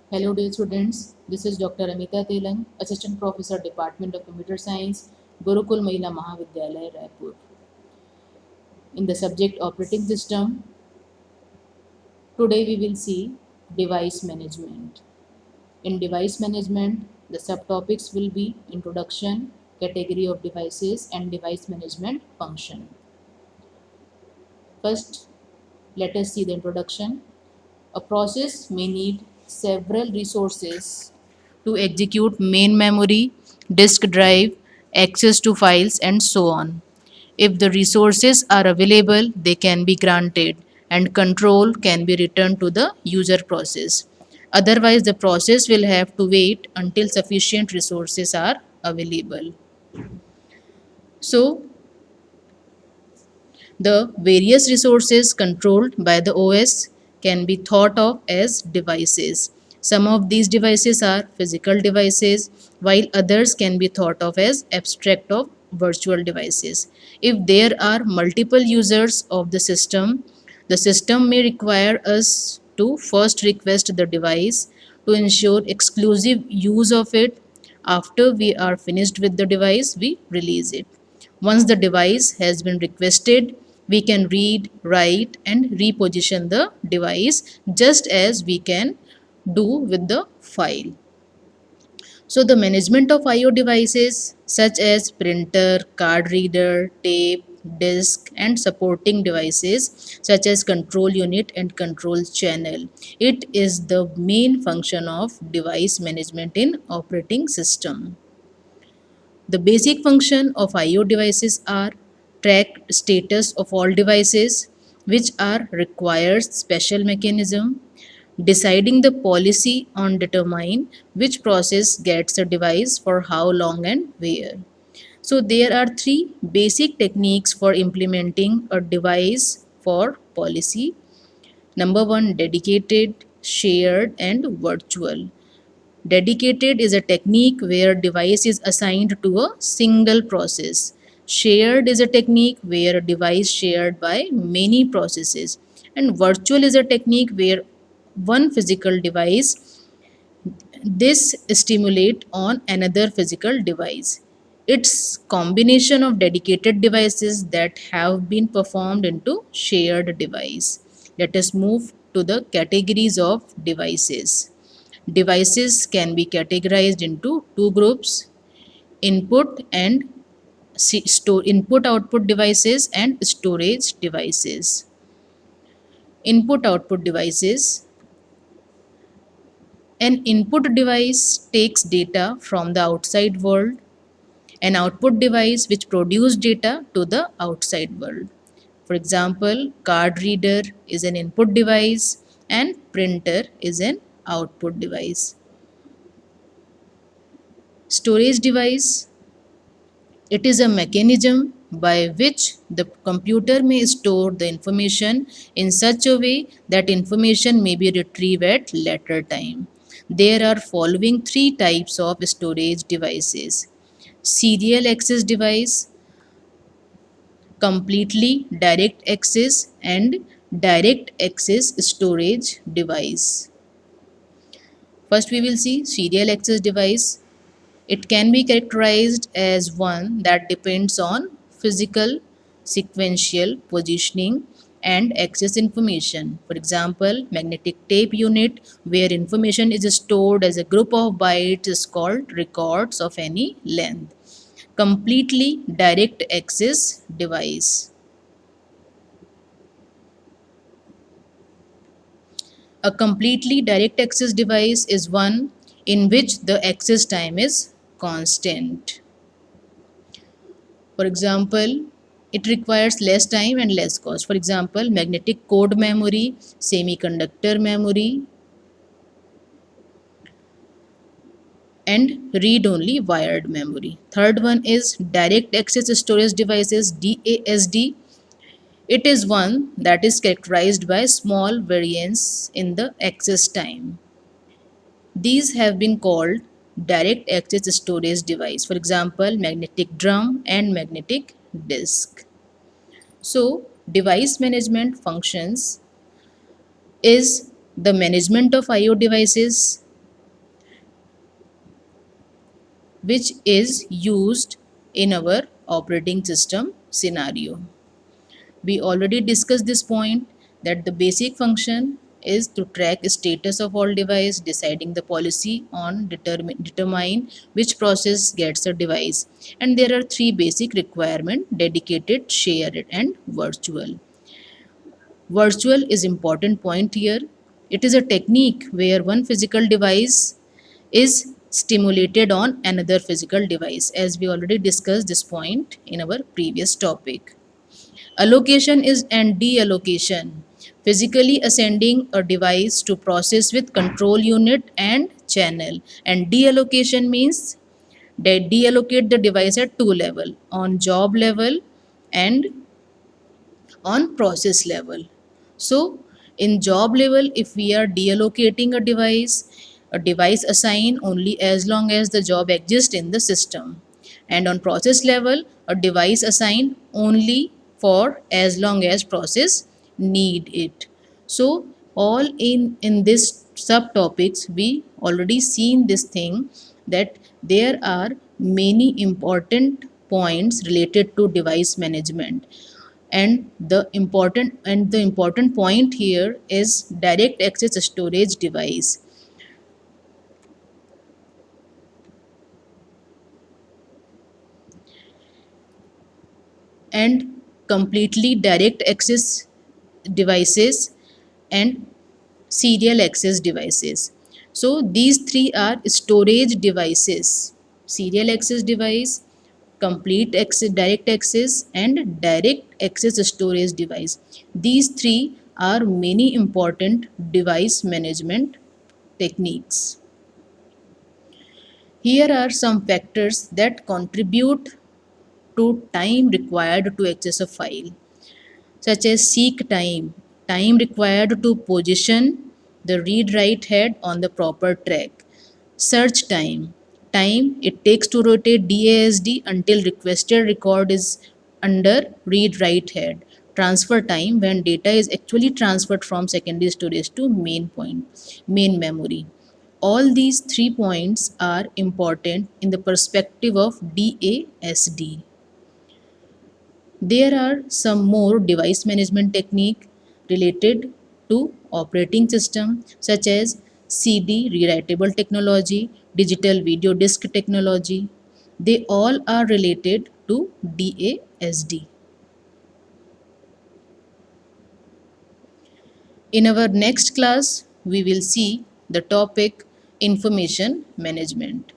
Hello dear students, this is Dr. Amita Telang, Assistant Professor, Department of Computer Science, Gurukul Mahila Mahavidyalaya, Raipur. In the subject operating system, today we will see device management. In device management, the subtopics will be introduction, category of devices and device management function. First, let us see the introduction. A process may need several resources to execute main memory, disk drive, access to files, and so on. If the resources are available, they can be granted and control can be returned to the user process. Otherwise, the process will have to wait until sufficient resources are available. So, the various resources controlled by the OS can be thought of as devices. Some of these devices are physical devices, while others can be thought of as abstract of virtual devices. If there are multiple users of the system may require us to first request the device to ensure exclusive use of it. After we are finished with the device, we release it. Once the device has been requested, we can read, write, and reposition the device just as we can do with the file. So, the management of I/O devices such as printer, card reader, tape, disk, and supporting devices such as control unit and control channel. It is the main function of device management in operating system. The basic function of I/O devices are track status of all devices, which are requires special mechanism, deciding the policy on determine which process gets a device for how long and where. So there are three basic techniques for implementing a device for policy. Number one, dedicated, shared, and virtual. Dedicated is a technique where device is assigned to a single process. Shared is a technique where a device shared by many processes. And virtual is a technique where one physical device this stimulate on another physical device. It's combination of dedicated devices that have been performed into shared device. Let us move to the categories of devices. Devices can be categorized into two groups: input and input output devices and storage devices. Input output devices. An input device takes data from the outside world, an output device which produces data to the outside world. For example, card reader is an input device and printer is an output device. Storage device. It is a mechanism by which the computer may store the information in such a way that information may be retrieved at later time. There are following three types of storage devices: serial access device, completely direct access, and direct access storage device. First we will see serial access device. It can be characterized as one that depends on physical, sequential positioning and access information. For example, magnetic tape unit where information is stored as a group of bytes is called records of any length. Completely direct access device. A completely direct access device is one in which the access time is constant. For example, it requires less time and less cost. For example, magnetic code memory, semiconductor memory, and read-only wired memory. Third one is direct access storage devices, DASD. It is one that is characterized by small variance in the access time. These have been called direct access storage device. For example, magnetic drum and magnetic disk. So, device management functions is the management of I/O devices, which is used in our operating system scenario. We already discussed this point that the basic function is to track status of all device, deciding the policy on determine which process gets a device. And there are three basic requirements: dedicated, shared, and virtual. Virtual is important point here. It is a technique where one physical device is stimulated on another physical device, as we already discussed this point in our previous topic. Allocation is and deallocation. Physically ascending a device to process with control unit and channel. And deallocation means they deallocate the device at two levels, on job level and on process level. So in job level, if we are deallocating a device assigned only as long as the job exists in the system. And on process level, a device assigned only for as long as process need it. So all in this subtopics we already seen this thing, that there are many important points related to device management, and the important point here is direct access storage device. And completely direct access devices and serial access devices. So these three are storage devices: serial access device, complete access, direct access, and direct access storage device. These three are many important device management techniques. Here are some factors that contribute to time required to access a file, such as seek time, time required to position the read write head on the proper track; search time, time it takes to rotate DASD until requested record is under read write head; transfer time, when data is actually transferred from secondary storage to main memory. All these 3 points are important in the perspective of DASD. There are some more device management technique related to operating system, such as CD rewritable technology, digital video disk technology. They all are related to DASD. In our next class, we will see the topic information management.